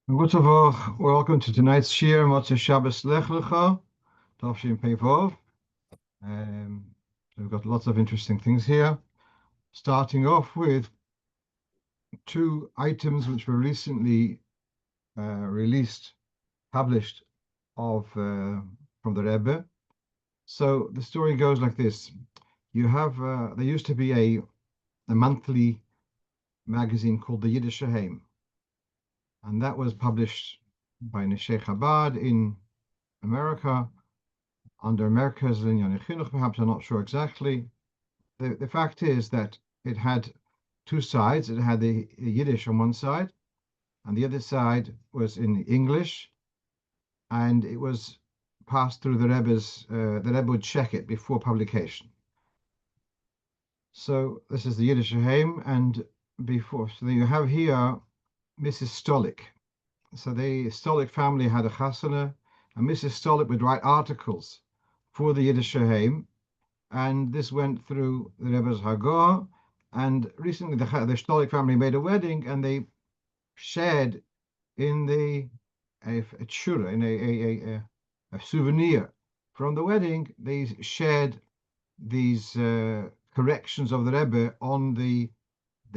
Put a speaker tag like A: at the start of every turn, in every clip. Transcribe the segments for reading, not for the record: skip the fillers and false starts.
A: Welcome to tonight's shiur, Motzei Shabbos Lecha, Tafshin Pei Vav. We've got lots of interesting things here. Starting off with two items which were recently published from the Rebbe. So the story goes like this: there used to be a monthly magazine called the Yiddish Haim, and that was published by Neshei Chabad in America, under America's Linyan Chinuch, perhaps, I'm not sure exactly. The fact is that it had two sides. It had the Yiddish on one side, and the other side was in English, and it was passed through the Rebbe would check it before publication. So this is the Yiddish Haim, and so you have here Mrs. Stolik. So the Stolik family had a chasana, and Mrs. Stolik would write articles for the Yiddish Haim, and this went through the Rebbe's Hagah. And recently, the Stolik family made a wedding, and they shared in a shura, in a souvenir from the wedding. They shared these corrections of the Rebbe on the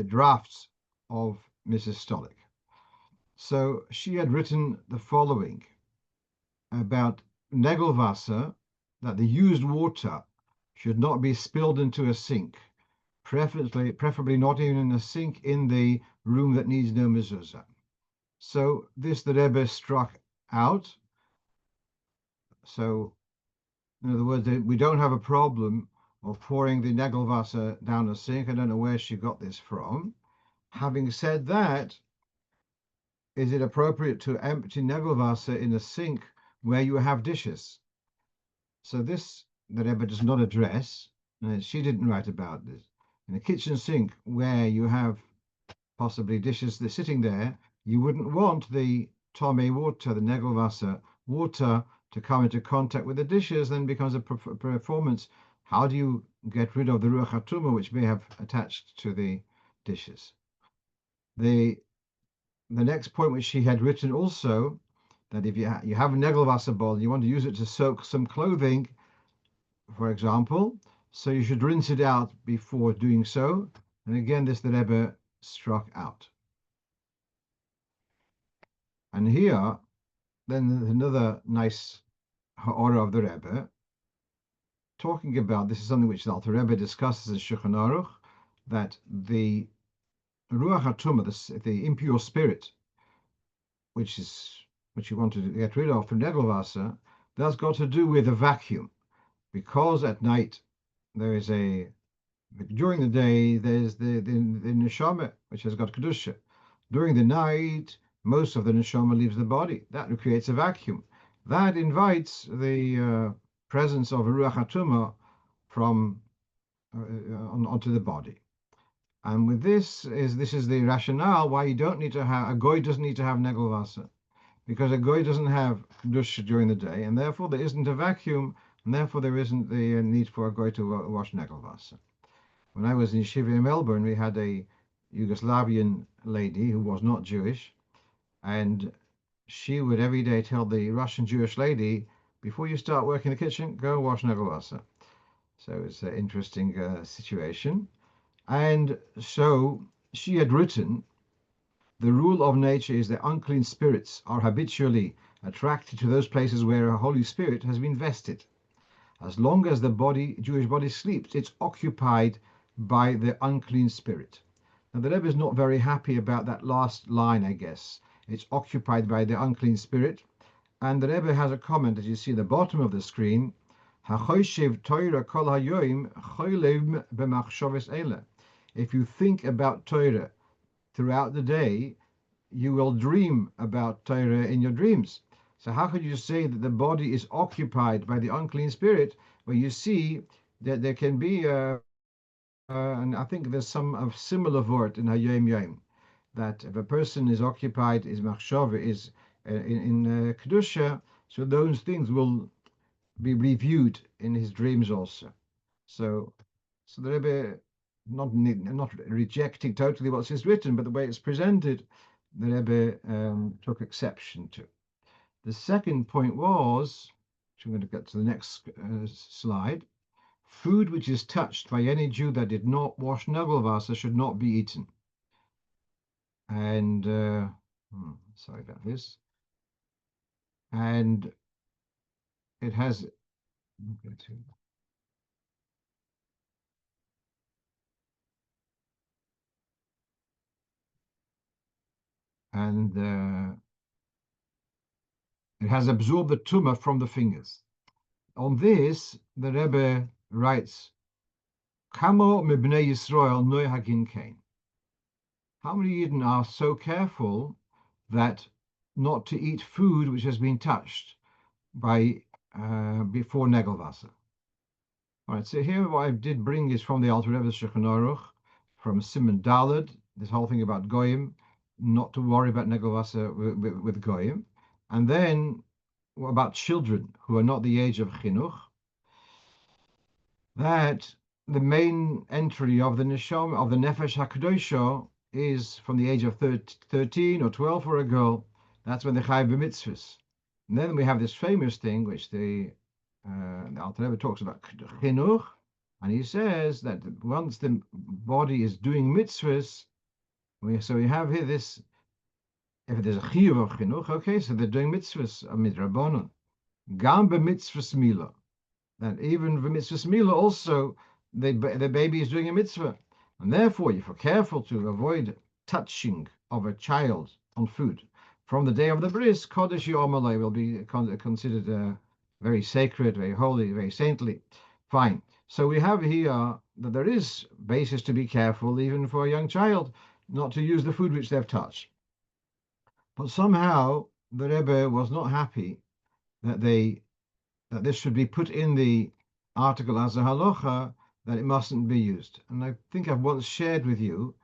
A: drafts of Mrs. Stolik. So she had written the following about Negel Vasser, that the used water should not be spilled into a sink, preferably not even in a sink in the room that needs no mezuzah. So this the Rebbe struck out. So in other words, we don't have a problem of pouring the Negel Vasser down a sink. I don't know where she got this from. Having said that, is it appropriate to empty Negel Vasser in a sink where you have dishes? So this the Rebbe does not address. She didn't write about this. In a kitchen sink where you have possibly dishes that are sitting there, you wouldn't want the Tomei water, the Negel Vasser water, to come into contact with the dishes. Then becomes a performance. How do you get rid of the Ruach HaTumah which may have attached to the dishes? The next point which she had written also, that if you have a Negel Vasser bowl, you want to use it to soak some clothing, for example, so you should rinse it out before doing so. And again, this the Rebbe struck out. And here, then another nice order of the Rebbe, talking about, this is something which the Alter Rebbe discusses in Shulchan Aruch, that the Ruach HaTumah, the impure spirit, which you want to get rid of from Negel Vasser, that's got to do with a vacuum, because at night there is during the day there's the neshama which has got kedusha. During the night, most of the neshama leaves the body. That creates a vacuum. That invites the presence of a ruach hatumah from onto the body. And with this is the rationale why you don't need to have a goy doesn't need to have Negel Vasser, because a goy doesn't have kedusha during the day, and therefore there isn't a vacuum, and therefore there isn't the need for a goy to wash Negel Vasser. When I was in Yeshiva in Melbourne, we had a Yugoslavian lady who was not Jewish, and she would every day tell the Russian Jewish lady, before you start work in the kitchen, go wash Negel Vasser. So it's an interesting situation. And so she had written, the rule of nature is that unclean spirits are habitually attracted to those places where a Holy Spirit has been vested. As long as the Jewish body sleeps, it's occupied by the unclean spirit. Now the Rebbe is not very happy about that last line, I guess. It's occupied by the unclean spirit. And the Rebbe has a comment, as you see at the bottom of the screen, if you think about Torah throughout the day, you will dream about Torah in your dreams. So how could you say that the body is occupied by the unclean spirit when you see that there can be and I think there's some of similar word in Hayom Yom, that if a person is occupied, his machshava is in kedusha, so those things will be reviewed in his dreams also. So the Rebbe not rejecting totally what's written, but the way it's presented, the Rebbe took exception to. The second point was, which I'm going to get to the next slide, food which is touched by any Jew that did not wash Negel Vasser should not be eaten. And sorry about this. And it has and it has absorbed the tumor from the fingers. On this, the Rebbe writes, Kamo mibnei Yisrael noy hagin kain. How many Yidden are so careful that not to eat food which has been touched by before Negel Vasser? All right, so here what I did bring is from the Alter Rebbe's Shulchan Aruch, from Simon Daled, this whole thing about Goyim, not to worry about Negel Vasser with Goyim, and then about children who are not the age of Chinuch, that the main entry of the Neshama, of the Nefesh HaKadosha, is from the age of 13 or 12 for a girl. That's when they chai b'mitzvahs. And then we have this famous thing, which the Alter Rebbe talks about chinuch, and he says that once the body is doing mitzvahs, so we have here this, if there's a shiur of chinuch, okay, so they're doing mitzvahs, midrabanon. Gam b'mitzvahs mila. That even for mitzvahs mila also, the baby is doing a mitzvah. And therefore, if you're careful to avoid touching of a child on food from the day of the bris, Kodesh Yomalei will be considered very sacred, very holy, very saintly. Fine. So we have here that there is basis to be careful, even for a young child, not to use the food which they've touched. But somehow the Rebbe was not happy that this should be put in the article as a halacha, that it mustn't be used. And I think I've once shared with you,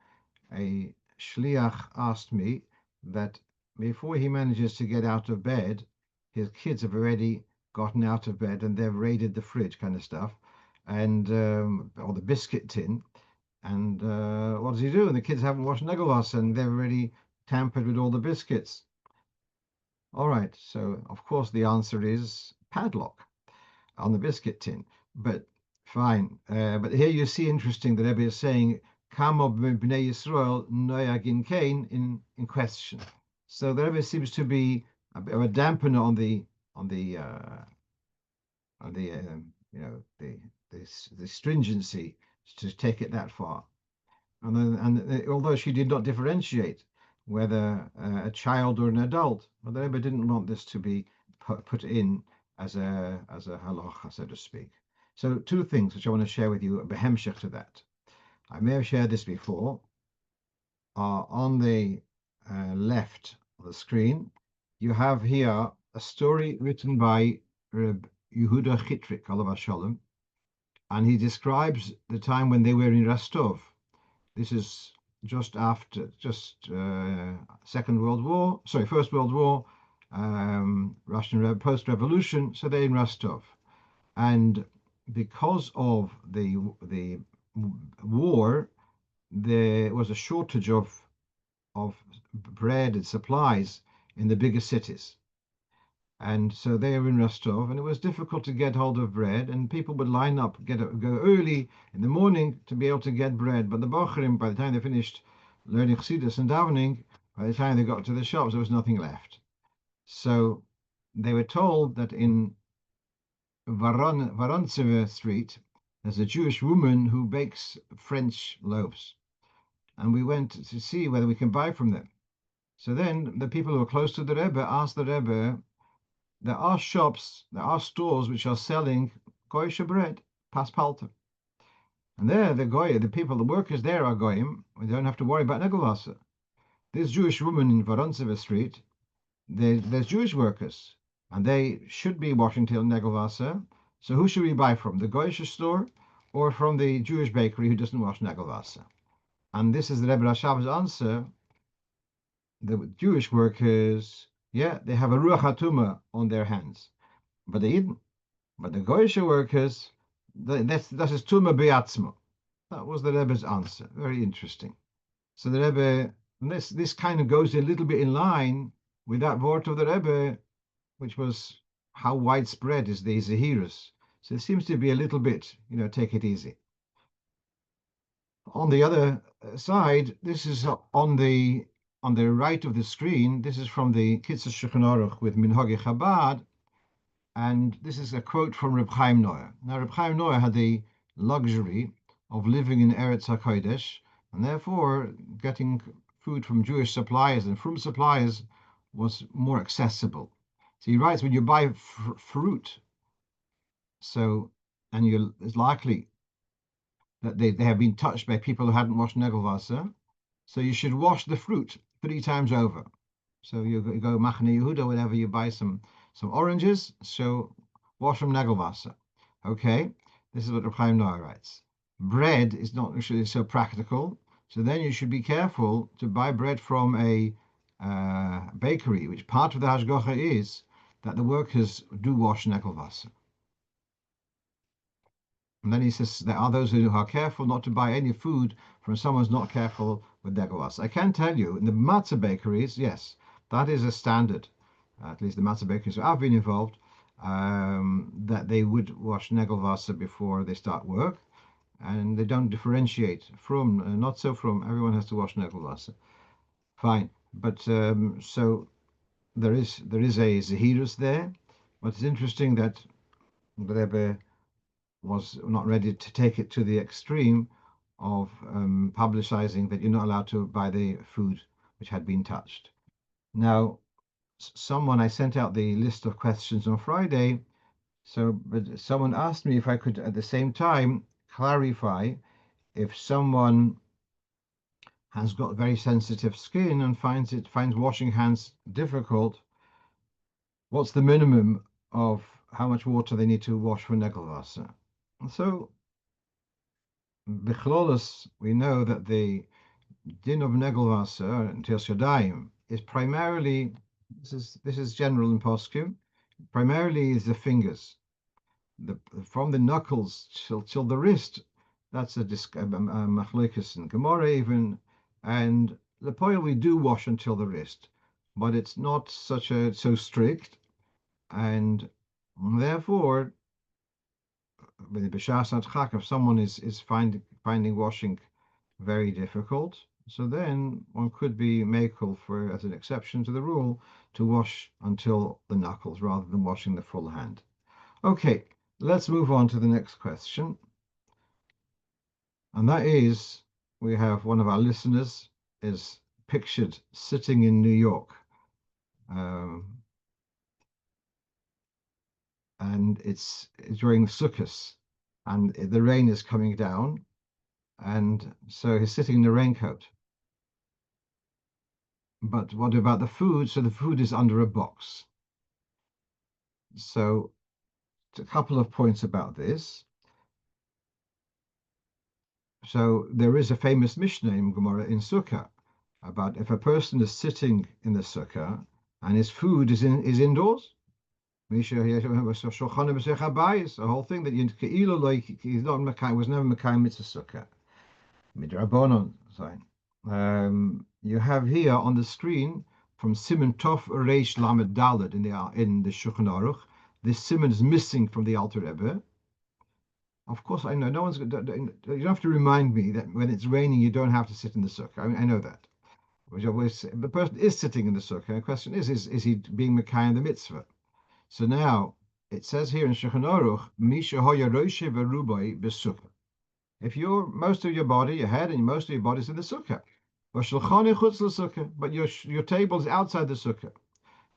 A: a shliach asked me that before he manages to get out of bed, his kids have already gotten out of bed and they've raided the fridge kind of stuff, and or the biscuit tin. And what does he do? And the kids haven't washed Negel Vasser and they've already tampered with all the biscuits. All right, so of course the answer is padlock on the biscuit tin. But fine. But here you see interesting that Rebbe is saying Kamo b'nei Yisrael noyagin kain in question. So the Rebbe seems to be a bit of a dampener on the the stringency to take it that far. And although she did not differentiate whether a child or an adult, but the Rebbe didn't want this to be put in as a halacha, so to speak. So two things which I want to share with you, a behemshech to that. I may have shared this before. On the left of the screen, you have here a story written by Reb Yehuda Chitrik, alav shalom, and he describes the time when they were in Rostov. This is just after, First World War, Russian post-revolution, so they're in Rostov. And because of the war, there was a shortage of bread and supplies in the bigger cities. And so they were in Rostov, and it was difficult to get hold of bread, and people would line up, go early in the morning to be able to get bread. But the Bocherim, by the time they finished learning Chassidus and davening, by the time they got to the shops, there was nothing left. So they were told that in Vorontsov Street, there's a Jewish woman who bakes French loaves. And we went to see whether we can buy from them. So then the people who were close to the Rebbe asked the Rebbe, there are stores which are selling goyish bread, paspalta. And there, the workers there are goyim. We don't have to worry about Negel Vasser. This Jewish woman in Vorontsov Street, there's Jewish workers, and they should be washing till Negel Vasser. So who should we buy from, the goyish store or from the Jewish bakery who doesn't wash Negel Vasser? And this is the Rebbe Rashab's answer. The Jewish workers, yeah, they have a ruach hatuma on their hands, but they didn't. But the goyish workers, that is tuma be'atzmo. That was the Rebbe's answer. Very interesting. So the Rebbe And this kind of goes a little bit in line with that word of the Rebbe, which was how widespread is the Zahirus. So it seems to be a little bit, take it easy. On the other side, this is on the right of the screen. This is from the Kitzur Shulchan Aruch with Minhagi Chabad, and this is a quote from Reb Chaim Noah. Now, Reb Chaim Noah had the luxury of living in Eretz HaKodesh, and therefore getting food from Jewish suppliers and from suppliers was more accessible. So he writes, when you buy fruit, and it's likely that they have been touched by people who hadn't washed Negel Vasser, so you should wash the fruit 3 times over. So you go Machne Yehuda, whenever you buy some oranges, so wash from Negel Vasser. Okay, this is what Reb Chaim Noah writes. Bread is not usually so practical, so then you should be careful to buy bread from a bakery, which part of the hashgacha is that the workers do wash Negel Vasser. And then he says there are those who are careful not to buy any food from someone who's not careful with Negel Vasser. I can tell you, in the matzah bakeries, yes, that is a standard. At least the matzah bakeries where I've been involved, that they would wash Negel Vasser before they start work, and they don't differentiate from, not so from. Everyone has to wash Negel Vasser. Fine, but so there is a zahirus there, but it's interesting that the Rebbe was not ready to take it to the extreme of publicizing that you're not allowed to buy the food which had been touched. Now, I sent out the list of questions on Friday, but someone asked me if I could at the same time clarify if someone has got very sensitive skin and finds washing hands difficult, what's the minimum of how much water they need to wash for Negel Vasser? So Bichlolus, we know that the din of Negel Vasser and Tir Yadayim is primarily, this is general in poskim, primarily is the fingers, from the knuckles till the wrist. That's a machlokes in Gemara even, and the poil we do wash until the wrist, but it's not so strict, and therefore with the b'shas adchak, if someone is finding washing very difficult, so then one could be makel for, as an exception to the rule, to wash until the knuckles rather than washing the full hand. Okay, let's move on to the next question. And that is, we have one of our listeners is pictured sitting in New York. And it's during Succos, and the rain is coming down, and so he's sitting in the raincoat. But what about the food? So the food is under a box. So a couple of points about this. So there is a famous Mishnah in Gemara in Sukkah about if a person is sitting in the Sukkah and his food is indoors. The whole thing that he's not was never Mekayim Mitzvah Sukkah. Midrabanon sign. You have here on the screen from Siman Tov Reish Lamed Daled in the Shulchan Aruch. This Siman is missing from the Alter Rebbe. Of course, I know no one's. You don't have to remind me that when it's raining, you don't have to sit in the sukkah. I know that. The person is sitting in the sukkah. The question is he being Mekayim the mitzvah? So now it says here in Shulchan Aruch, Misha hoya roishe v'rubai b'sukkah. If most of your body, your head and most of your body is in the sukkah, but your table is outside the sukkah,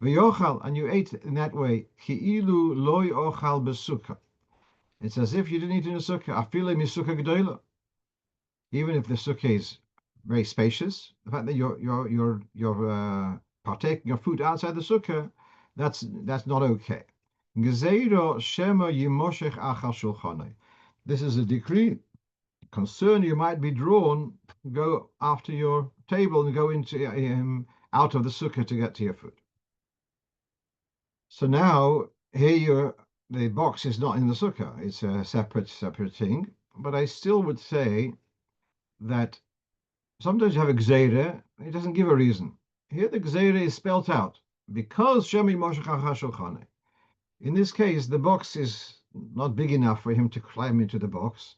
A: and you ate in that way, ki'ilu loy ochal b'sukkah. It's as if you didn't eat in the sukkah. Afile misukah gedola. Even if the sukkah is very spacious, the fact that you're partaking of food outside the sukkah, that's not okay. Gezeiro shema yimoshech achal shulchanai. This is a decree. Concern you might be drawn, go after your table and go into out of the sukkah to get to your food. So now here the box is not in the sukkah; it's a separate thing. But I still would say that Sometimes you have a gzeire, it doesn't give a reason. Here the gzeire is spelt out because Shemi Moshe Shulchan. In this case, the box is not big enough for him to climb into the box,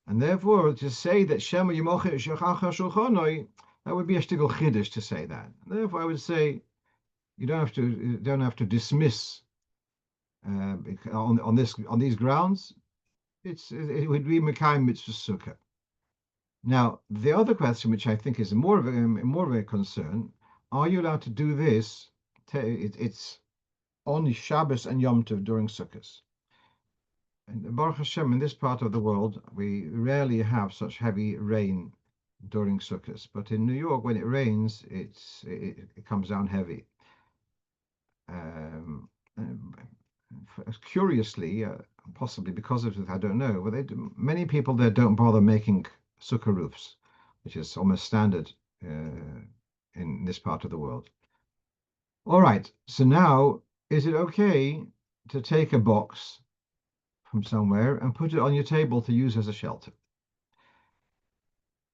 A: and therefore to say that Shema Yimoche Shulchanoi, that would be a shtigel chiddush to say that. Therefore, I would say you don't have to dismiss on these grounds. It would be Mekayim Mitzvah Sukkah. Now, the other question, which I think is more of a concern, are you allowed to do this? It's on Shabbos and Yom Tov during Sukkot. And Baruch Hashem, in this part of the world, we rarely have such heavy rain during Sukkot. But in New York, when it rains, it comes down heavy. Um, Curiously, possibly because of it, I don't know. But many people there don't bother making sukkah roofs, which is almost standard in this part of the world. All right. So now, is it okay to take a box from somewhere and put it on your table to use as a shelter?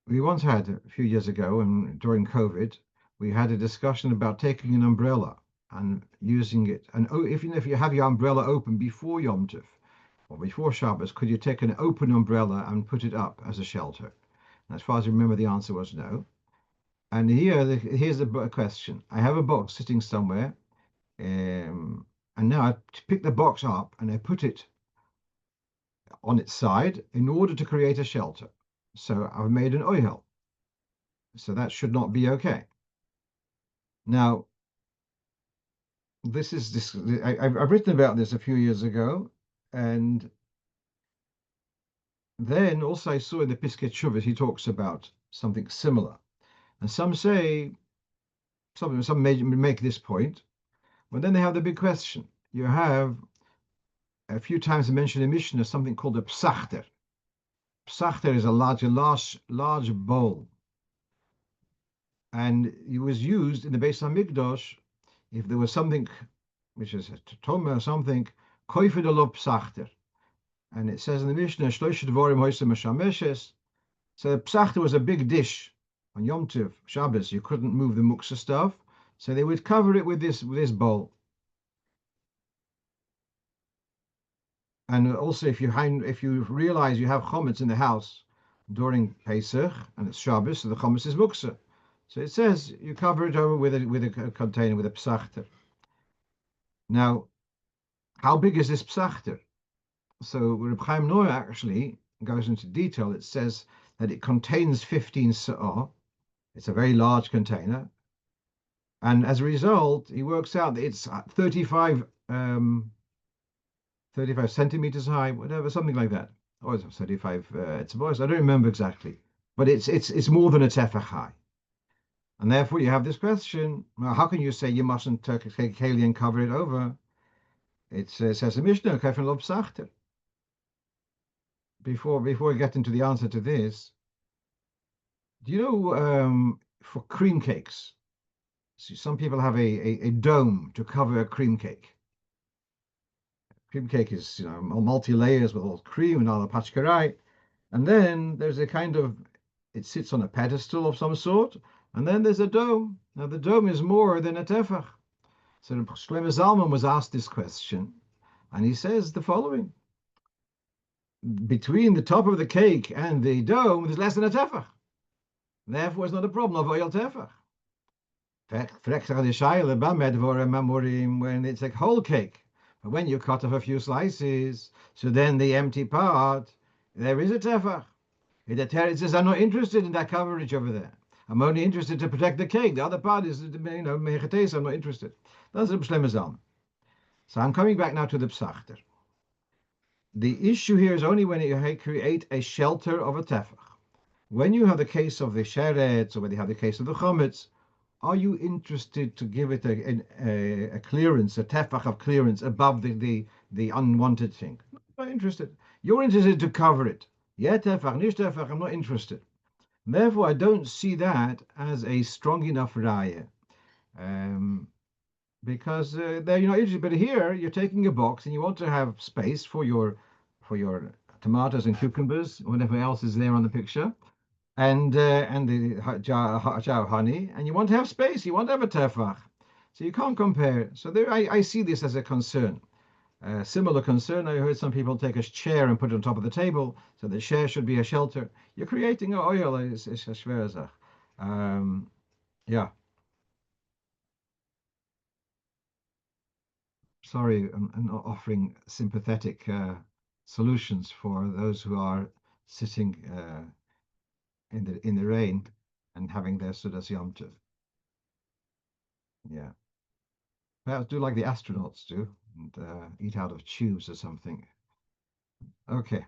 A: We once had, a few years ago, and during COVID, we had a discussion about taking an umbrella and using it. And if you have your umbrella open before Yom Tov or before Shabbos, could you take an open umbrella and put it up as a shelter? And as far as I remember, the answer was no. And here's a question. I have a box sitting somewhere, and now I pick the box up and I put it on its side in order to create a shelter. So I've made an ohel. So that should not be okay. Now, I've written about this a few years ago, and then also I saw in the Piskei Teshuvos he talks about something similar. And some say, some make this point, but then they have the big question. You have a few times mentioned in Mishnah something called a psachter. Psachter is a large bowl, and it was used in the Beis Hamikdash if there was something which is a toma or something, koifid alov psachter. And it says in the Mishnah, shlosh dvorim hoysem meshameshes. So the psachter was a big dish on Yom Tov, Shabbos. You couldn't move the muksa stuff, so they would cover it with this bowl. And also, if you realize you have chometz in the house during Pesach and it's Shabbos, so the chometz is muksa. So it says you cover it over with a container with a psachter. Now, how big is this psachter? So Reb Chaim Noah actually goes into detail. It says that it contains 15 sa'ah. It's a very large container. And as a result, he works out that it's 35 centimeters high, whatever, something like that. Or it's 35 it's I don't remember exactly. But it's more than a tefach high. And therefore you have this question, well, how can you say you mustn't take keli and cover it over? It says the Mishnah, Kefin Lo Psachter. Before we get into the answer to this, do you know for cream cakes, see, some people have a dome to cover a cream cake. Cream cake is multi layers with all cream and all the pachkarai, and then there's a kind of it sits on a pedestal of some sort, and then there's a dome. Now the dome is more than a tefach. So Shlomo Zalman was asked this question, and he says the following: between the top of the cake and the dome, there's less than a tefach. Therefore, it's not a problem of oil tefach. When it's a whole cake, but when you cut off a few slices, so then the empty part, there is a tefach. The Torah says, I'm not interested in that coverage over there. I'm only interested to protect the cake. The other part is, mechates, I'm not interested. That's the Shlomo Zalman. So I'm coming back now to the psachter. The issue here is only when you create a shelter of a tefach. When you have the case of the sheretz, or when you have the case of the chometz, are you interested to give it a clearance, a tefach of clearance above the unwanted thing? I'm not interested. You're interested to cover it. Yeah, tefach, nish tefach, I'm not interested. Therefore, I don't see that as a strong enough raya. Because they're not interested. But here, you're taking a box and you want to have space for your tomatoes and cucumbers, whatever else is there on the picture. and the jar of honey, and you want to have space, you want to have a tefach. So you can't compare. So there, I see this as a concern. Similar concern, I heard some people take a chair and put it on top of the table, so the chair should be a shelter. You're creating a oil, is a schwere Sache. Yeah, sorry, I'm not offering sympathetic solutions for those who are sitting in the rain and having their Sudas Yom Tov. Yeah. Perhaps do like the astronauts do and eat out of tubes or something. Okay.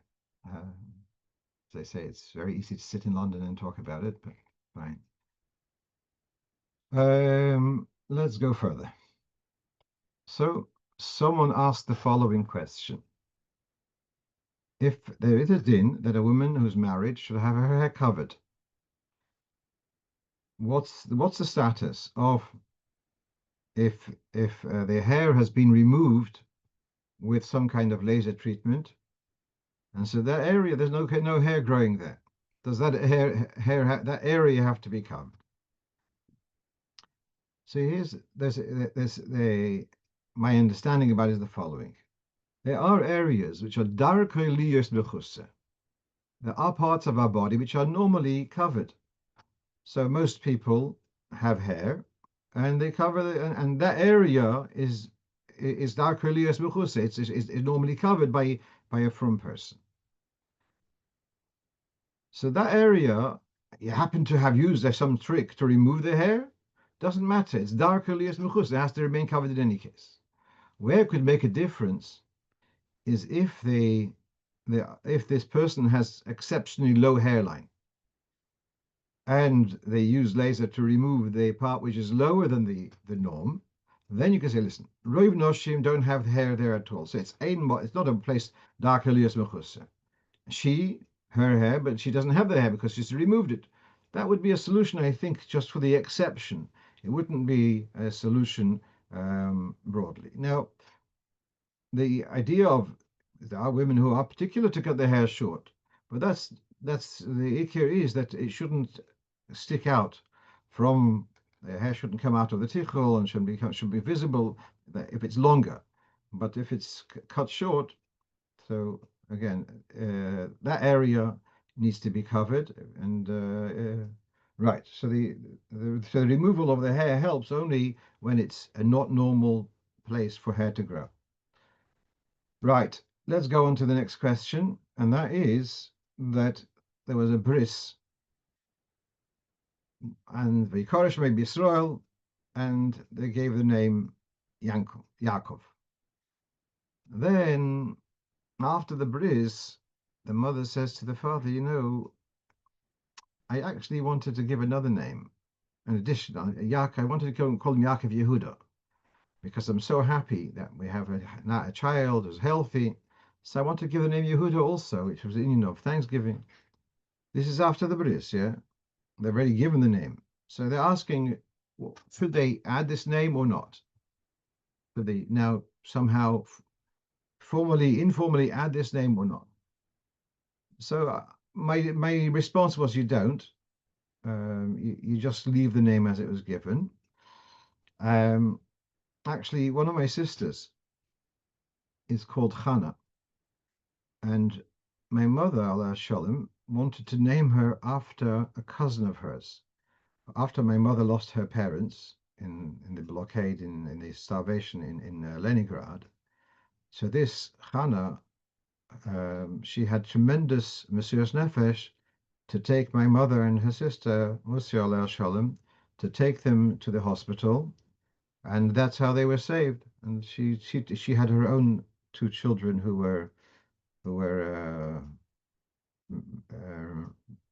A: As they say, it's very easy to sit in London and talk about it, but fine. Let's go further. So, someone asked the following question. If there is a din that a woman who's married should have her hair covered, what's the status of if the hair has been removed with some kind of laser treatment, and so that area there's no hair growing there. Does that that area have to be covered? So there's my understanding about it is the following. There are areas which are darkly liyos bechusa. There are parts of our body which are normally covered. So most people have hair, and they cover and that area is darkly liyos bechusa. It's normally covered by a frum person. So that area, you happen to have used some trick to remove the hair, doesn't matter. It's darker liyos mechus. It has to remain covered in any case. Where it could make a difference is if this person has exceptionally low hairline and they use laser to remove the part which is lower than the norm, then you can say, listen, Rov Noshim don't have hair there at all. So it's not a place darker liyos mechus. Her hair, but she doesn't have the hair because she's removed it. That would be a solution, I think, just for the exception. It wouldn't be a solution broadly. Now, the idea of there are women who are particular to cut their hair short, but that's the ikir is that it shouldn't stick out from the hair shouldn't come out of the tichel and should be visible if it's longer, but if it's cut short, so again, that area needs to be covered, and right. So the removal of the hair helps only when it's a not normal place for hair to grow. Right. Let's go on to the next question, and that is that there was a bris, and the Koresh made Israel, and they gave the name Yaakov. Then after the bris, the mother says to the father, I actually wanted to give another name, an additional Yaakov. I wanted to call him Yaakov Yehuda because I'm so happy that we have a child who's healthy. So I want to give the name Yehuda also, which was in of Thanksgiving. This is after the bris, yeah? They've already given the name. So they're asking, should they add this name or not? Should they now somehow informally add this name or not? So my response was you don't. You just leave the name as it was given. Actually, one of my sisters is called Chana, and my mother, Allah Shalom, wanted to name her after a cousin of hers. After my mother lost her parents in the blockade, in the starvation in Leningrad, so this Chana, she had tremendous Mesiras Nefesh to take my mother and her sister, Musi Allah Shalom, to take them to the hospital, and that's how they were saved. And she had her own two children who were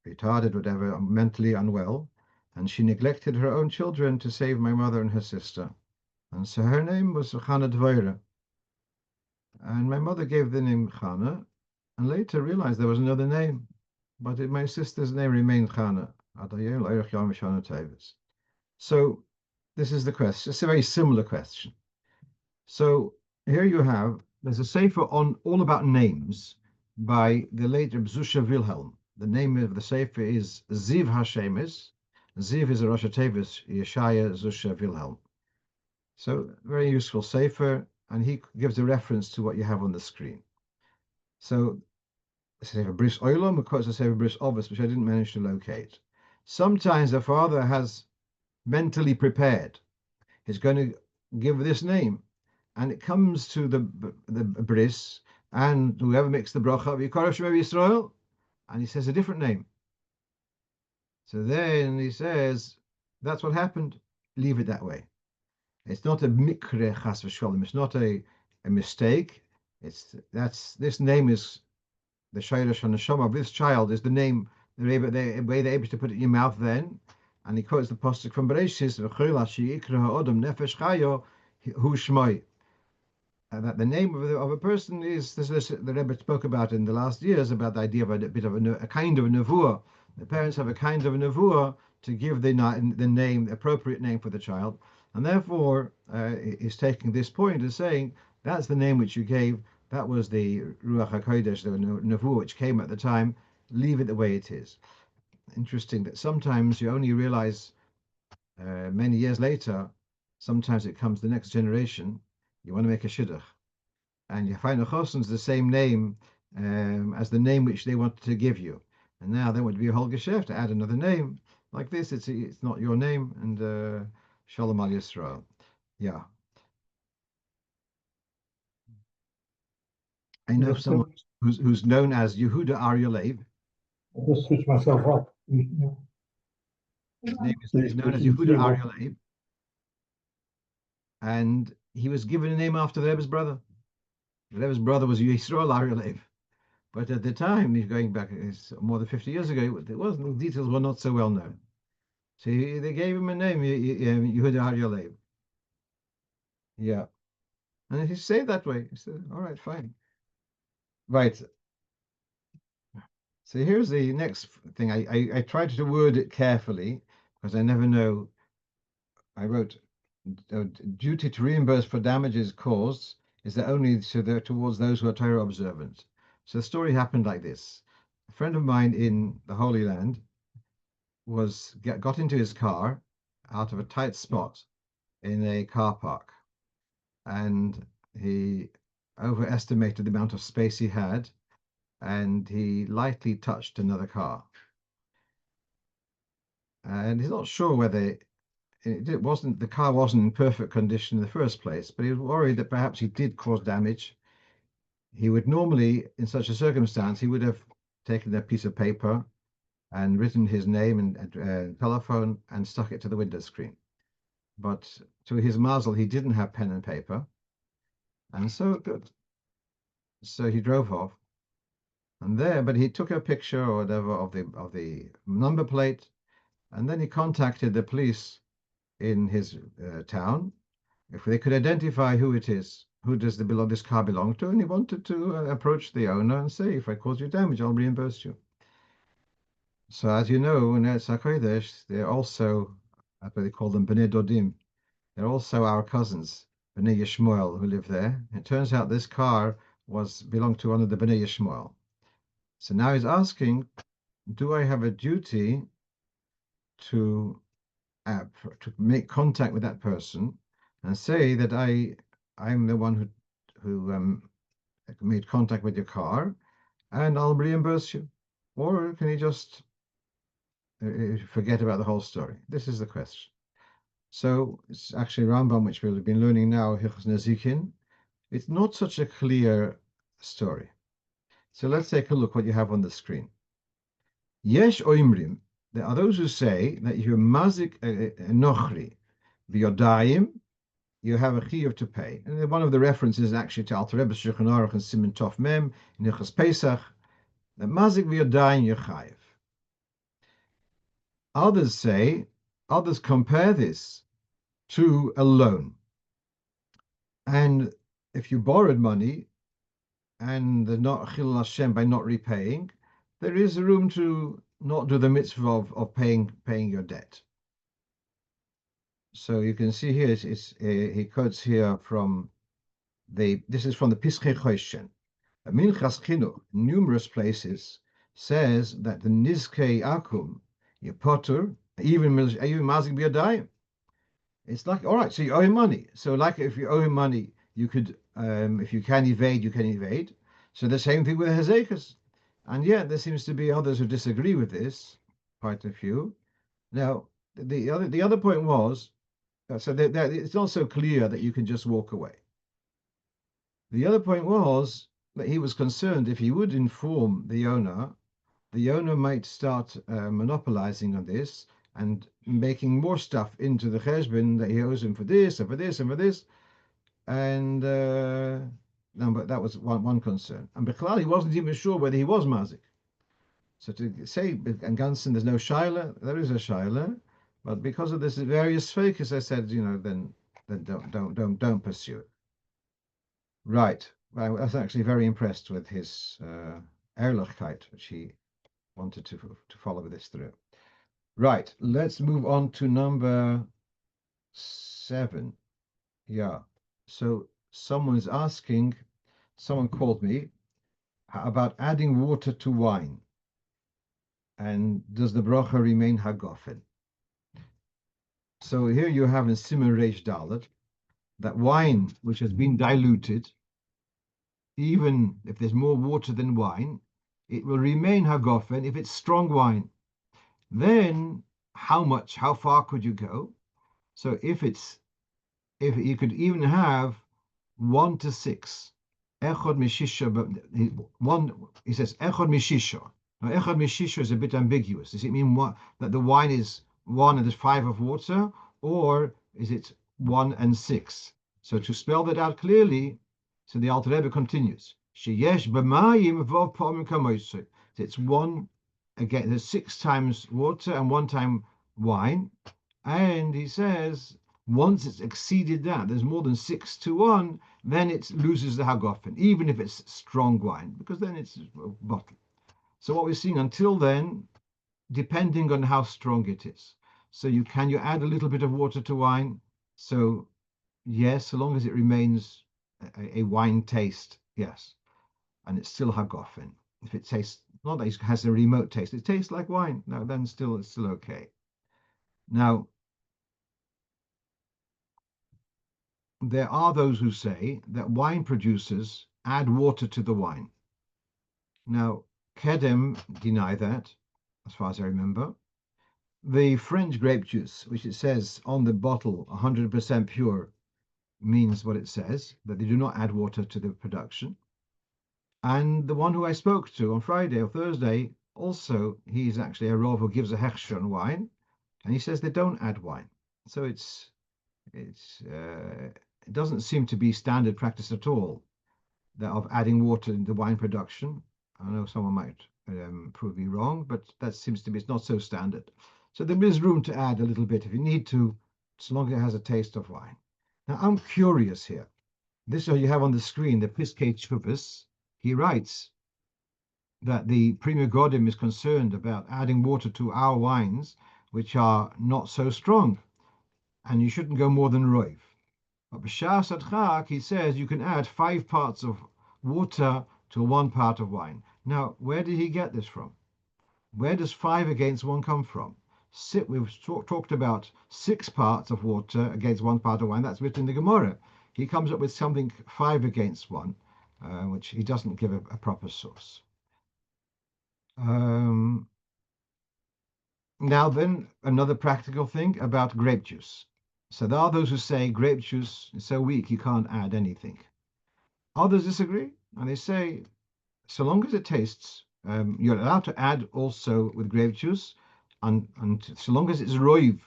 A: retarded, whatever, mentally unwell, and she neglected her own children to save my mother and her sister. And so her name was Chana Dvoira. And my mother gave the name Chana, and later realized there was another name, but my sister's name remained Chana. So this is the question. It's a very similar question. So here you have, there's a sefer on all about names by the late Reb Zusha Wilhelm. the name of the Sefer is Ziv Hashemis. Ziv is a Rosh Tevis, Yeshaya Zusha Wilhelm. So very useful Sefer, and he gives a reference to what you have on the screen. So Sefer Bris Oilom, of course, the Sefer Bris Ovis, which I didn't manage to locate. Sometimes the father has mentally prepared. He's going to give this name, and it comes to the bris, and whoever makes the bracha, Yikarav Shema Yisrael, and he says a different name. So then he says, that's what happened. Leave it that way. It's not a mikre chas v'sholem. It's not a mistake. This name is the shayrish haneshama of this child is the name, the way they're able to put it in your mouth then. And he quotes the pasuk from Bereshis, "V'chol ashi yikra ha'odam nefesh chayo hu shmoi." That the name of a person is this the Rebbe spoke about in the last years about the idea of a bit of a kind of a nevuah. The parents have a kind of a nevuah to give the name, the appropriate name for the child, and therefore he's taking this point as saying that's the name which you gave. That was the Ruach HaKodesh, the nevuah which came at the time. Leave it the way it is. Interesting that sometimes you only realize many years later. Sometimes it comes the next generation. You want to make a shidduch, and you find a chosn's the same name as the name which they wanted to give you, and now there would be a whole geschäft to add another name like this. It's not your name, and Shalom Al Yisrael. Yeah, I know someone who's known as Yehuda Aryalev.
B: I just switched myself up.
A: His name is known as Yehuda Aryalev, and he was given a name after the Rebbe's brother. The Rebbe's brother was Yisrael Aryalev. But at the time, he's going back more than 50 years ago, it wasn't, the details were not so well known. So they gave him a name, Yehuda Aryalev. Yeah. And he said that way. He said, all right, fine. Right. So here's the next thing. I tried to word it carefully because I never know. I wrote, duty to reimburse for damages caused is that only towards those who are Torah observant. So the story happened like this. A friend of mine in the Holy Land got into his car out of a tight spot in a car park, and he overestimated the amount of space he had, and he lightly touched another car. And he's not sure whether the car wasn't in perfect condition in the first place, but he was worried that perhaps he did cause damage. He would normally, in such a circumstance, he would have taken a piece of paper and written his name and telephone and stuck it to the window screen. But to his mazel, he didn't have pen and paper, and so good. So he drove off, but he took a picture or whatever of the number plate, and then he contacted the police in his town if they could identify who it is, who does this car belong to, and he wanted to approach the owner and say, if I cause you damage, I'll reimburse you. So as you know, in Eretz HaKodesh, they're also, that's what they call them, Bnei Dodim. They're also our cousins, Bnei Yishmael, who live there. It turns out this car belonged to one of the Bnei Yishmael. So now he's asking, do I have a duty to make contact with that person and say that I'm the one who made contact with your car, and I'll reimburse you, or can he just forget about the whole story? This is the question. So it's actually Rambam, which we've been learning now, Hilchos Nezikin. It's not such a clear story. So let's take a look what you have on the screen. Yesh oimrim. There are those who say that if you're mazik nochri v'yodayim, you have a chiyuv to pay. And one of the references actually to Alter Rebbe's Shulchan Aruch and Siman Tov Mem in Hilchos Pesach, that mazik v'yodayim you're chayiv. Others compare this to a loan. And if you borrowed money and the not chilul Hashem by not repaying, there is room to not do the mitzvah of paying your debt. So you can see here, he quotes here from this is from the Pischei Choshen. Minchas Chinuch, numerous places, says that the nizkei akum, potter, even mazik biyadayim. It's like, all right, so you owe him money. So like if you owe him money, you could, if you can evade, you can evade. So the same thing with Hezekiah. And yet there seems to be others who disagree with this, quite a few. Now, the other point was, so that it's not so clear that you can just walk away. The other point was that he was concerned if he would inform the owner might start monopolizing on this and making more stuff into the cheshbon that he owes him for this and for this and for this. And no, but that was one concern. And Bechlal, he wasn't even sure whether he was mazik. So to say, and Ganson, there's no shaila, there is a shaila, but because of this various focus, I said, then don't pursue it. Right. I was actually very impressed with his Erlichkeit, which he wanted to follow this through. Right. Let's move on to number 7. Yeah. So someone called me about adding water to wine. And does the bracha remain hagofen? So here you have in Siman Reish Dalet that wine which has been diluted, even if there's more water than wine, it will remain hagofen if it's strong wine. Then how far could you go? So if you could even have 1 to 6, echod mishisha, but he says echod mishisha. Now echod mishisha is a bit ambiguous. Does it mean that the wine is 1 and there's 5 of water, or is it 1 and 6? So to spell that out clearly, so the Alter Rebbe continues. Sheyesh b'mayim v'ov pa'amim kamoisei. It's 1 again. There's 6 times water and 1 time wine, and he says once it's exceeded that, there's more than 6 to 1, then it loses the hagofen, even if it's strong wine, because then it's a bottle. So what we're seeing until then, depending on how strong it is. So you add a little bit of water to wine? So yes, so long as it remains a wine taste, yes, and it's still hagofen. If it tastes, not that it has a remote taste, it tastes like wine, no, then it's still okay. Now, there are those who say that wine producers add water to the wine. Now, Kedem deny that, as far as I remember. The French grape juice, which it says on the bottle 100% pure, means what it says, that they do not add water to the production. And the one who I spoke to on Friday or Thursday, also, he's actually a Rov who gives a hechsher on wine, and he says they don't add wine. So it doesn't seem to be standard practice at all of adding water in the wine production. I know someone might prove me wrong, but that seems to be, it's not so standard. So there is room to add a little bit if you need to, as long as it has a taste of wine. Now I'm curious here. This you have on the screen, the Piskei Tshuvos. He writes that the Pri Megadim is concerned about adding water to our wines, which are not so strong, and you shouldn't go more than roiv. But b'shas adchak, he says you can add 5 parts of water to 1 part of wine. Now, where did he get this from? Where does 5 against 1 come from? We've talked about 6 parts of water against 1 part of wine. That's written in the Gemara. He comes up with something 5 against 1, which he doesn't give a proper source. Now then, another practical thing about grape juice. So there are those who say grape juice is so weak you can't add anything. Others disagree, and they say so long as it tastes, you're allowed to add also with grape juice, and so long as it's roiv,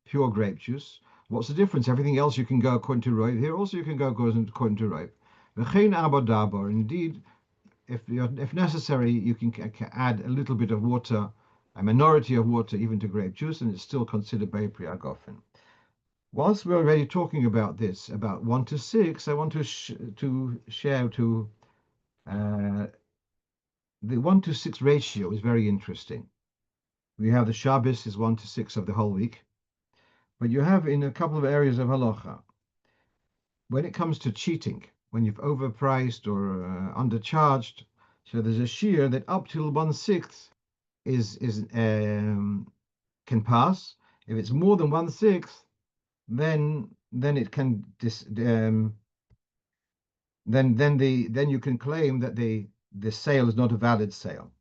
A: pure grape juice. What's the difference? Everything else you can go according to roiv. Here also you can go according to roiv. V'chein abadabar. Indeed, if necessary, you can add a little bit of water, a minority of water, even to grape juice, and it's still considered by priagofen. Whilst we're already talking about this, about 1 to 6, I want to share the 1 to 6 ratio is very interesting. We have the Shabbos is 1 to 6 of the whole week, but you have in a couple of areas of halacha, when it comes to cheating, when you've overpriced or undercharged, So there's a shiur that up till 1/6 is can pass. If it's more than 1/6, then it can then you can claim that the sale is not a valid sale.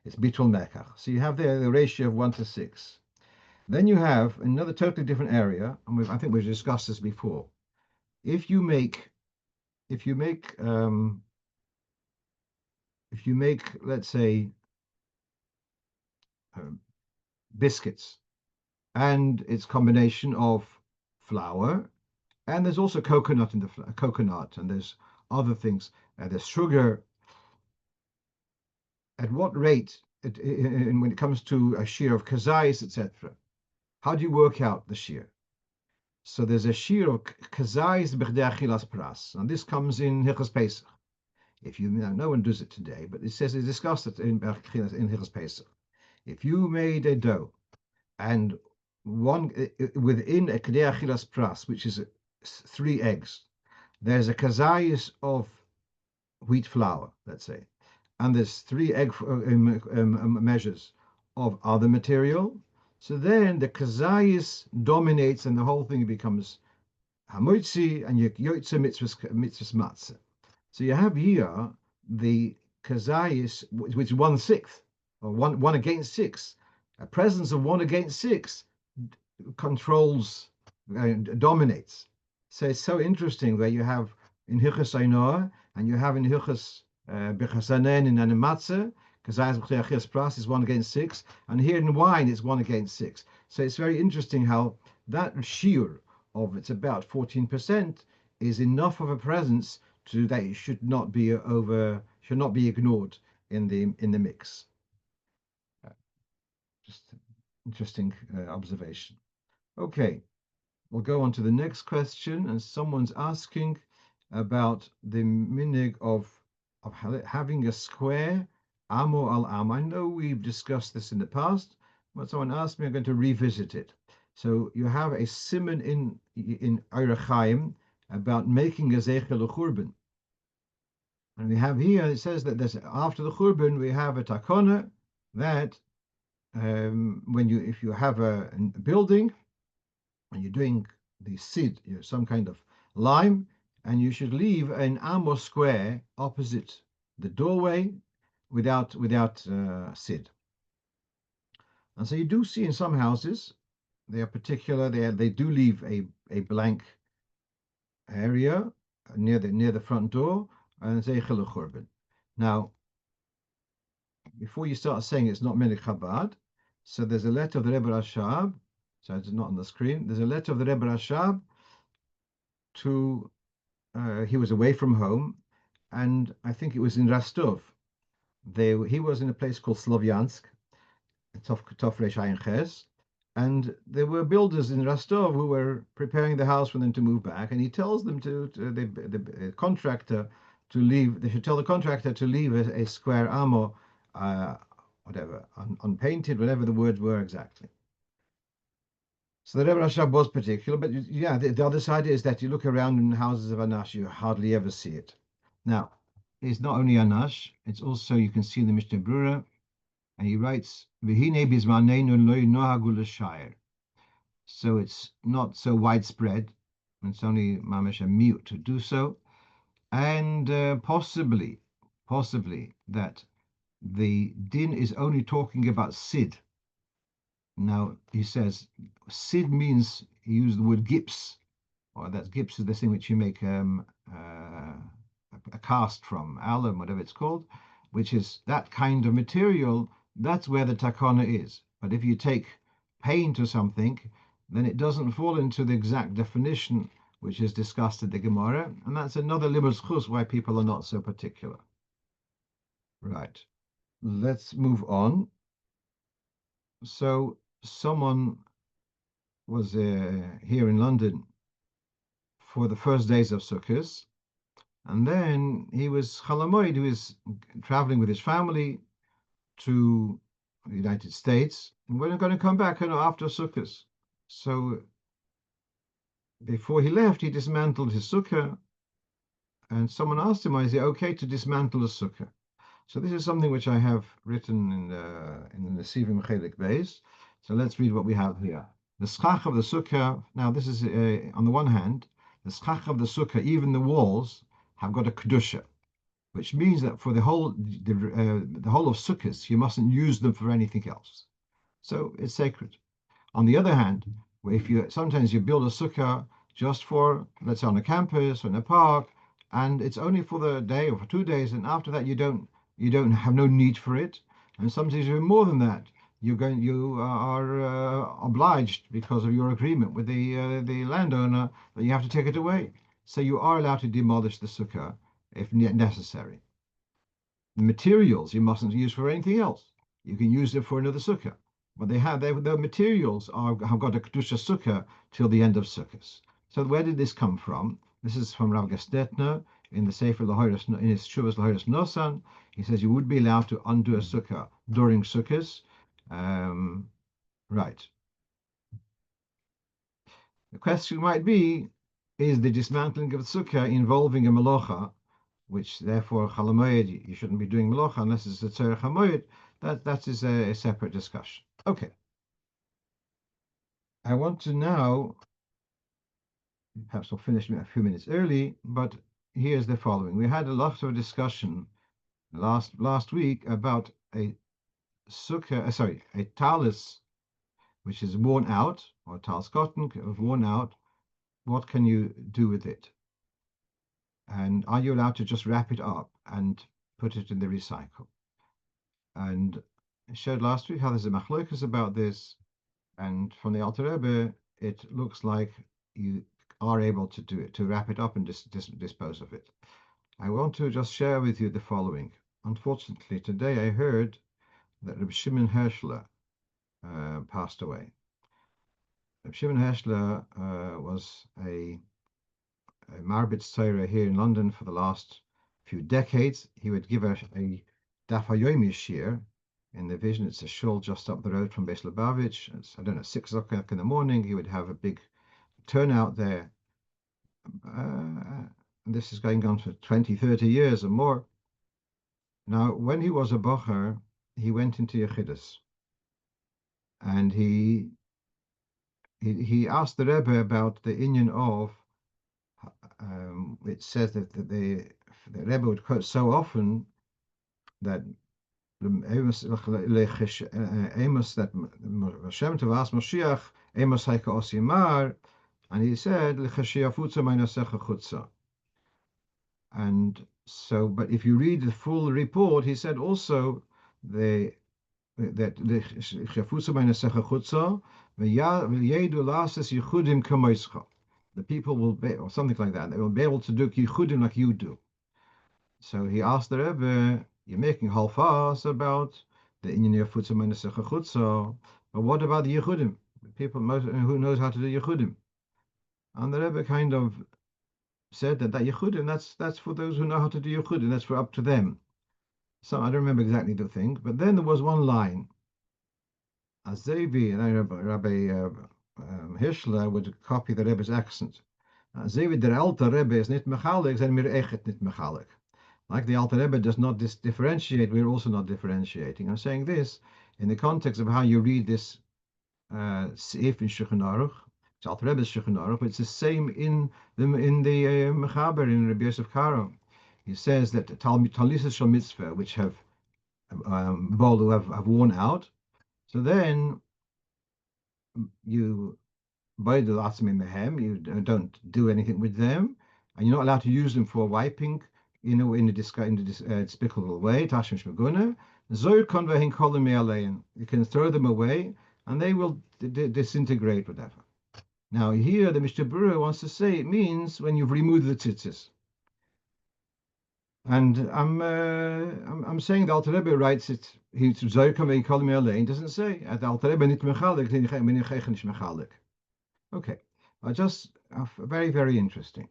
A: It's bitul mekach. So you have there the ratio of 1 to 6. Then you have another totally different area, and I think we've discussed this before. If you make if you make if you make, let's say, um, biscuits, and it's combination of flour, and there's also coconut in the coconut, and there's other things, there's sugar. At what rate, when it comes to a shear of kazais, etc., how do you work out the shear? So there's a shear of kazais b'chdei achilas pras, and this comes in Hilchos Pesach. If you know, no one does it today, but it says it's discussed it in Hilchos Pesach. If you made a dough and one within a k'dei achilas pras, which is 3 eggs, there's a kazayis of wheat flour, let's say, and there's 3 egg measures of other material. So then the kazayis dominates, and the whole thing becomes hamotzi, and yotze mitzvahs matzah. So you have here the kazayis, which is 1/6, or one against 6. A presence of 1 against 6 controls, dominates. So it's so interesting where you have in Hilchos Einoah and you have in Hilchos Bechasanen in Animatze, Kazayas B'Chiachis Pras is 1 against 6, and here in wine it's 1 against 6. So it's very interesting how that shiur of it's about 14% is enough of a presence to that it should not be ignored in the mix. Just interesting observation. Okay, we'll go on to the next question, and someone's asking about the minig of having a square amo al am. I know we've discussed this in the past, but someone asked me, I'm going to revisit it. So you have a simon in Orach Chaim about making a zeichel l'churban. And we have here, it says that there's after the churban, we have a takona that if you have a building and you're doing the sid, some kind of lime, and you should leave an amo square opposite the doorway without sid. And so you do see in some houses, they are particular, they do leave a blank area near the front door, and zeichel l'churban. Now, before you start saying it's not Minik Chabad, so there's a letter of the Rebbe Rashab, so it's not on the screen. There's a letter of the Rebbe Rashab to, he was away from home, and I think it was in Rostov. He was in a place called Slavyansk, Tov Reish Ayin Ches, and there were builders in Rostov who were preparing the house for them to move back, and he tells them the contractor to leave. They should tell the contractor to leave a square amo, whatever, unpainted, whatever the words were exactly. So the Rebbe Rashab was particular, but yeah, the other side is that you look around in houses of Anash, you hardly ever see it. Now, it's not only Anash, it's also, you can see in the Mishnah Brura, and he writes, V'hine bizmaneinu lo nohagu l'shayer. So it's not so widespread, it's only mamash a mute to do so, and possibly that the din is only talking about sid. Now he says sid means, he used the word gips, or that gips is the thing which you make a cast from, alum, whatever it's called, which is that kind of material. That's where the takona is. But if you take paint or something, then it doesn't fall into the exact definition which is discussed at the Gemara, and that's another limud chus why people are not so particular. Right. Let's move on. So someone was here in London for the first days of Succos, and then he was Chalamoid, who was traveling with his family to the United States, and we're going to come back after Succos. So before he left, he dismantled his sukkah, and someone asked him, is it okay to dismantle a sukkah? So this is something which I have written in the Sivim Chelik Beis. So let's read what we have here. The schach of the sukkah. Now this is on the one hand, the schach of the sukkah. Even the walls have got a kedusha, which means that for the whole of sukkahs, you mustn't use them for anything else. So it's sacred. On the other hand, if you sometimes you build a sukkah just for, let's say, on a campus or in a park, and it's only for the day or for 2 days, and after that you don't have no need for it, and sometimes even more than that, you are obliged because of your agreement with the landowner that you have to take it away. So you are allowed to demolish the sukkah if necessary. The materials you mustn't use for anything else. You can use it for another sukkah. But the materials have got a kedusha sukkah till the end of sukkahs. So where did this come from? This is from Rav Gestetner in the Sefer Lahoros, in his Shuvas Lahoros Nosan. He says you would be allowed to undo a sukkah during sukkahs. Right. The question might be, is the dismantling of the sukkah involving a melocha, which therefore chalamoyed, you shouldn't be doing melocha unless it's a tzorech hamoyed. That is a separate discussion. Okay. I want to now, perhaps I'll finish a few minutes early, but here's the following. We had a lot of discussion last week about a sukkah, a talis which is worn out, or talis cotton worn out. What can you do with it? And are you allowed to just wrap it up and put it in the recycle? And I showed last week how there's a machlokas about this, and from the Alter Rebbe, it looks like you are able to do it, to wrap it up and dispose of it. I want to just share with you the following. Unfortunately, today I heard that Reb Shimon Hershler passed away. Reb Shimon Hershler was a Marbitz Torah here in London for the last few decades. He would give a Daf Hayomi shiur in the vision. It's a shul just up the road from Beis Lubavitch. It's, I don't know, 6 o'clock in the morning. He would have a big turnout there. This is going on for 20, 30 years or more. Now, when he was a bocher, he went into Yechidus, and he asked the Rebbe about the inyan of, it says that the Rebbe would quote so often that Amos that Hashem to ask Moshiach, Amos Haika Osimar, and he said, and so, but if you read the full report, he said also that the people will be, or something like that, they will be able to do yichudim like you do. So he asked the Rebbe, you're making halfas about the inyan Yafutza Menesecha Chutza, but what about the yichudim? People who knows how to do yichudim? And the Rebbe kind of said that yichudim, that's for those who know how to do yichudim, that's for up to them. So I don't remember exactly the thing, but then there was one line. Azevi, and Rabbi Hirschler would copy the Rebbe's accent. Azevi der Alter Rebbe is nicht mechalik, and mir echet nicht mechalik. Like the Alter Rebbe does not differentiate, we're also not differentiating. I'm saying this in the context of how you read this Seif in Shulchan Aruch. It's Alter Rebbe's Shulchan Aruch, but it's the same in the Mechaber in Rabbi Yosef Karo. He says that Talisas Shal Mitzvah, which have bol who have worn out. So then you buy the latzim mehem, you don't do anything with them, and you're not allowed to use them for wiping, in a despicable way. Tashmish Meguna. You can throw them away, and they will disintegrate, whatever. Now here the Mishnah Berurah wants to say it means when you've removed the tzitzis. And I'm saying the Alter Rebbe writes it. He doesn't say at the Alter Rebbe nit mechalik. Okay, just very, very interesting.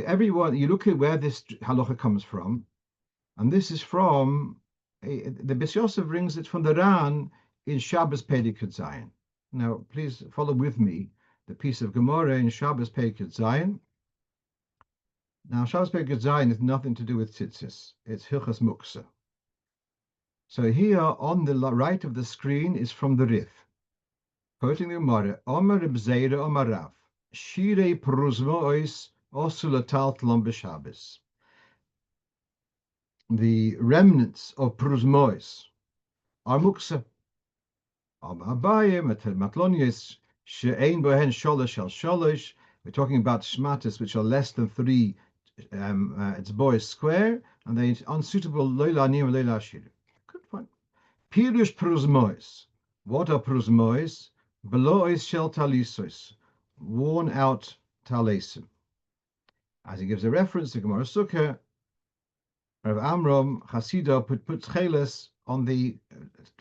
A: Everyone, you look at where this halacha comes from, and this is from the Beis Yosef brings it from the Ran in Shabbos Pedikut Zayin. Now, please follow with me the piece of Gemara in Shabbos Pedikut Zayin. Now, Shabbos Perek Zayin has nothing to do with tzitzis. It's Hilchas Muksa. So here on the right of the screen is from the Rif. Quoting the Gemara, Omer Reb Zeira Omer Rav, Shirei Pruzmois Osulatal Tlom B'Shabbos. The remnants of Pruzmois are Muksa. We're talking about shmatas which are less than 3 it's boys square, and they're unsuitable loila nim loila shir. Good point. Pirush pruzmois. What are pruzmois? Belois shel talisos, worn out talesim. As he gives a reference to Gemara Sukkah, Rav Amram Hasidah put cheles on the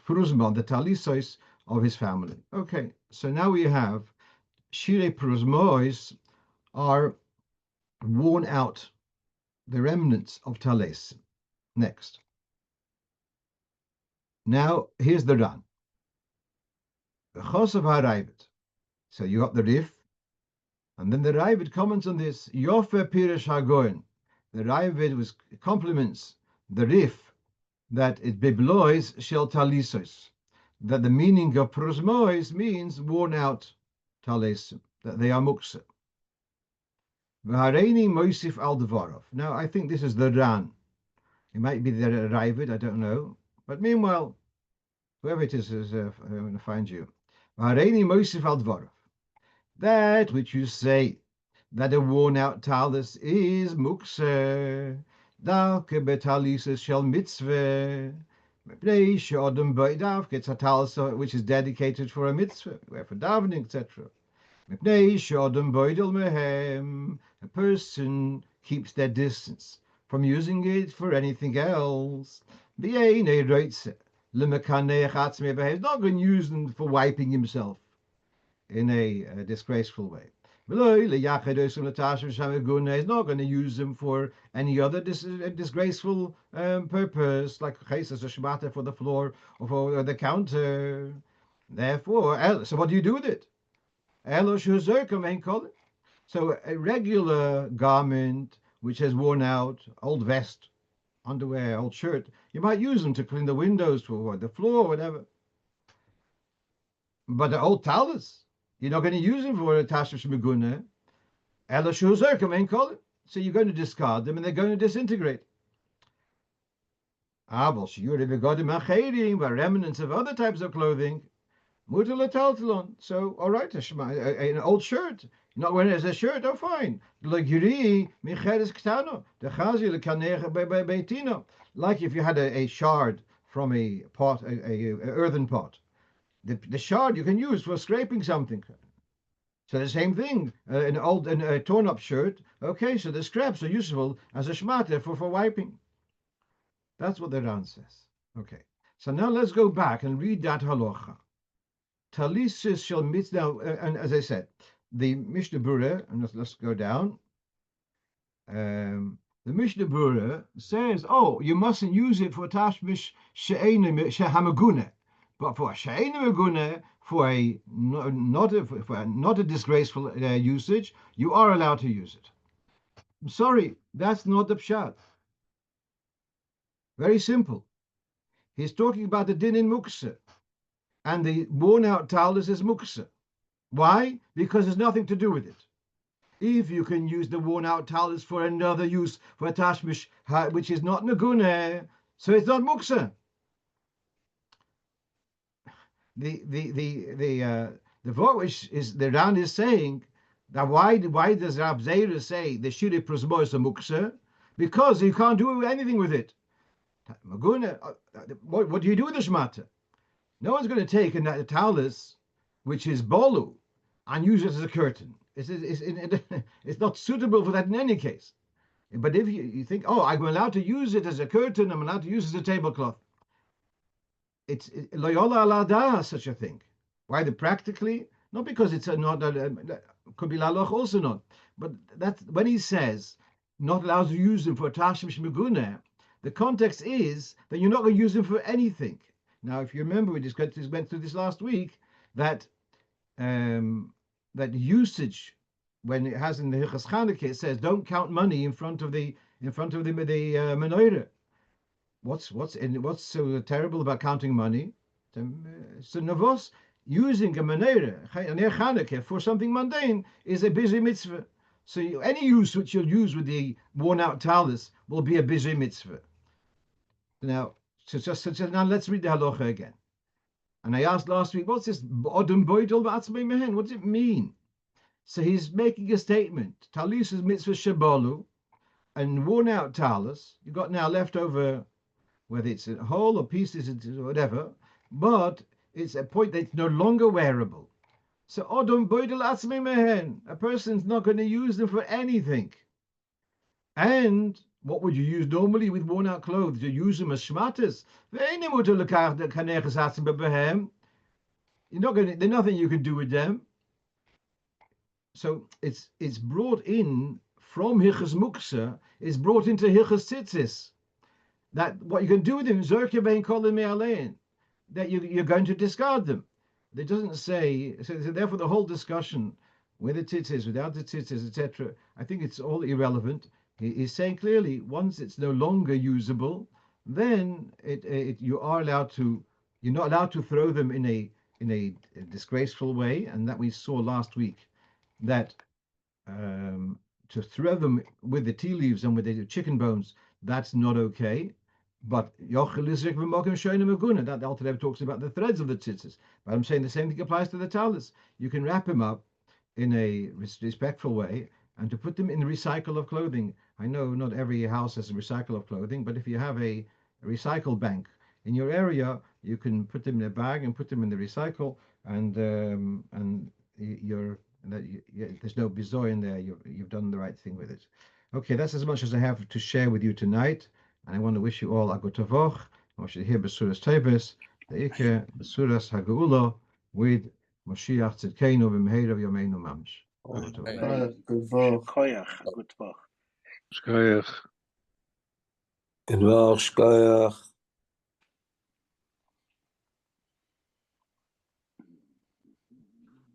A: pruzma, the talisos of his family. Okay, so now we have shirei pruzmois are worn out, the remnants of tales. Next. Now, here's the Ran. So you got the Rif, and then the Ravid comments on this. Yofe Pirish Hagoin. The Ravid compliments the Rif that it biblois shel talisos, that the meaning of prosmois means worn out talesim, that they are muksa. V'hareini moisif al devarov. Now, I think this is the Ran. It might be the Ravid, I don't know. But meanwhile, whoever it is going to find you. V'hareini moisif al devarov. That which you say, that a worn-out talus is muksa, dalke betalisus shel mitzvah, it's a talus which is dedicated for a mitzvah, for davening, etc. A person keeps their distance from using it for anything else. He's not going to use them for wiping himself in a disgraceful way. He's not going to use them for any other disgraceful purpose, like cheses or shmata for the floor or for the counter. Therefore, so what do you do with it? So a regular garment which has worn out, old vest, underwear, old shirt, you might use them to clean the windows, for the floor, whatever. But the old talus, you're not going to use them for a tashmish meguna. So you're going to discard them and they're going to disintegrate. But remnants of other types of clothing, so, all right, an old shirt, not wearing it as a shirt, oh, fine. Like if you had a shard from a pot, a earthen pot, the shard you can use for scraping something. So the same thing, a torn up shirt, okay, so the scraps are useful as a shmata for wiping. That's what the Ran says. Okay, so now let's go back and read that halacha. Talisis shall meet now, and as I said, the Mishnah Berurah, and let's go down. The Mishnah Berurah says, oh, you mustn't use it for tashmish shehamagune, but for shehamagune, for not a disgraceful usage, you are allowed to use it. I'm sorry, that's not the pshat. Very simple. He's talking about the din in muksa. And the worn-out talus is muksa. Why? Because there's nothing to do with it. If you can use the worn-out talus for another use, for a tashmish, which is not nagune, so it's not muksa. The vote which is the Ran is saying that why does Rab Zeira say the shiri prosmo is a muksa? Because you can't do anything with it. Maguna, what do you do with the shmata? No one's going to take a talus, which is bolu, and use it as a curtain. It's not suitable for that in any case. But if you think, oh, I'm allowed to use it as a curtain, I'm allowed to use it as a tablecloth. It's loyola alada, such a thing. Why? Practically, not because it's not could be laloch also not. But that's when he says not allowed to use them for tashmish meguna. The context is that you're not going to use them for anything. Now, if you remember, we just went through this last week, that that usage when it has in the Hilchos Chanukah, it says don't count money in front of the menorah. What's so terrible about counting money? So Navos, using a menorah Chanukah for something mundane is a busy mitzvah. So any use which you'll use with the worn out talus will be a busy mitzvah. Now, now let's read the halacha again. And I asked last week, what's this odom boidel ba'atzmei mehen? What does it mean? So he's making a statement. Talus is mitzvah shebolu, and worn out talus. You've got now left over, whether it's a whole or pieces or whatever, but it's a point that it's no longer wearable. So odom boidel atzmei mehen. A person's not going to use them for anything. And what would you use normally with worn out clothes? You use them as shmatas. You're not going to, there's nothing you can do with them. So it's brought in from Hilchos Muksa, is brought into Hilchos Tzitzis. That what you can do with them, that you're going to discard them. It doesn't say, so therefore the whole discussion with the tzitzis, without the tzitzis, etc., I think it's all irrelevant. He's saying clearly, once it's no longer usable, then you're not allowed to throw them in a disgraceful way, and that we saw last week, that to throw them with the tea leaves and with the chicken bones, that's not okay. But that the Alter Rebbe talks about the threads of the tzitzis. But I'm saying the same thing applies to the talus. You can wrap them up in a respectful way, and to put them in the recycle of clothing. I know not every house has a recycle of clothing, but if you have a recycle bank in your area, you can put them in a bag and put them in the recycle, and there's no bizoy in there. You've done the right thing with it. Okay, that's as much as I have to share with you tonight, and I want to wish you all a good tavoch. I should hear Besuras Teves, the Ike Besuras Hageulah with Moshiach Tzidkeinu v'Meheira v'Yomeinu Mamish.
C: Shkoyach.